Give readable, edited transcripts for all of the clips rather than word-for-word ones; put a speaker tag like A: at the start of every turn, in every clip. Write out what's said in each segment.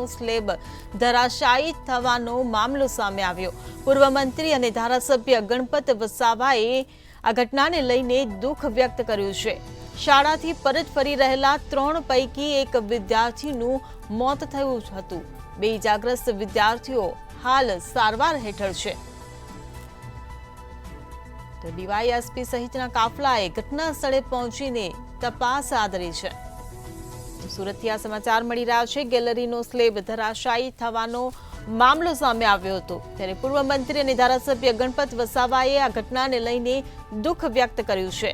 A: Slab ધરાશાયી થવાનો મામલો સામે આવ્યો। પૂર્વ મંત્રી અને ધારાસભ્ય ગણપત વસાવાએ આ ઘટનાને લઈને દુઃખ વ્યક્ત કર્યું છે। શાળાથી પરત ફરી રહેલા 3 પૈકી એક વિદ્યાર્થીનું મોત થયું હતું। 2 ઇજાગ્રસ્ત વિદ્યાર્થીઓ હાલ સારવાર હેઠળ છે। તો ડીવાયએસપી સહિતના કાફલાએ ઘટના સ્થળે પહોંચીને તપાસ આદરી છે। સુરતથી આ સમાચાર મળી રહ્યા છે। ગેલેરીનો સ્લેબ ધરાશાયી થવાનો મામલો સામે આવ્યો હતો, ત્યારે પૂર્વ મંત્રી અને ધારાસભ્ય ગણપત વસાવાએ આ ઘટનાને લઈને દુઃખ વ્યક્ત કર્યું છે।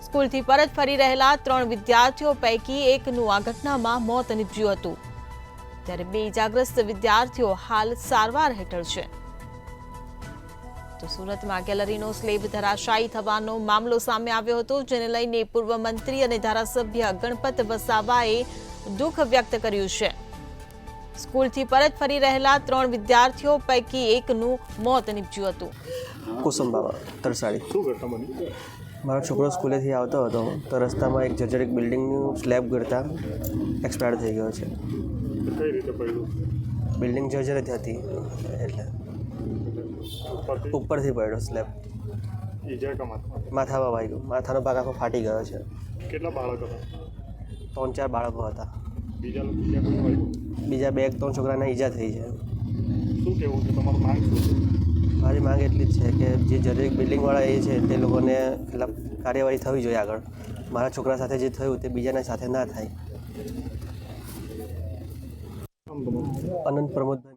A: સ્કૂલથી પરત ફરી રહેલા 3 વિદ્યાર્થીઓ પૈકી એકનું આ ઘટનામાં મોત નીપજ્યું હતું, ત્યારે 2 ઇજાગ્રસ્ત વિદ્યાર્થીઓ હાલ સારવાર હેઠળ છે। તો સુરતમાં ગેલેરીનો સ્લેબ ધરાશાયી થવાનો મામલો સામે આવ્યો હતો, જેને લઈને પૂર્વ મંત્રી અને ધારાસભ્ય ગણપત વસાવાએ દુઃખ વ્યક્ત કર્યું છે। સ્કૂલથી પરત ફરી રહેલા 3 વિદ્યાર્થીઓ પૈકી એકનું મોત નીપજ્યું હતું।
B: કુસુમ બાબા તરસાડી।
C: શું કરતા મને
B: મારો છોકરો સ્કૂલેથી આવતો હતો તો રસ્તામાં એક જર્જરિત બિલ્ડિંગનું સ્લેબ ગળતા એક્સપાયર થઈ ગયો છે।
C: કઈ રીતે પડ્યું?
B: બિલ્ડિંગ જર્જરિત હતી એટલે ઉપરથી પડ્યો સ્લેબ।
C: ઈજા કમા
B: માથામાં વાગ્યું, માથાનો ભાગ આખો ફાટી ગયો છે।
C: કેટલા બાળક હતા?
B: 3-4 બાળકો હતા।
C: બીજા કોઈ વાગ્યું?
B: બીજા 2-3 છોકરાને ઈજા થઈ છે।
C: શું કહેવું છે તમારું? માંગ શું છે?
B: મારી માંગ એટલી જ છે કે જે જર્જરિત બિલ્ડિંગવાળા એ છે તે લોકોને મતલબ કાર્યવાહી થવી જોઈએ આગળ। મારા છોકરા સાથે જે થયું તે બીજાના સાથે ના થાય।
C: આમ તમારું
B: અનંત પ્રમોદભાઈ।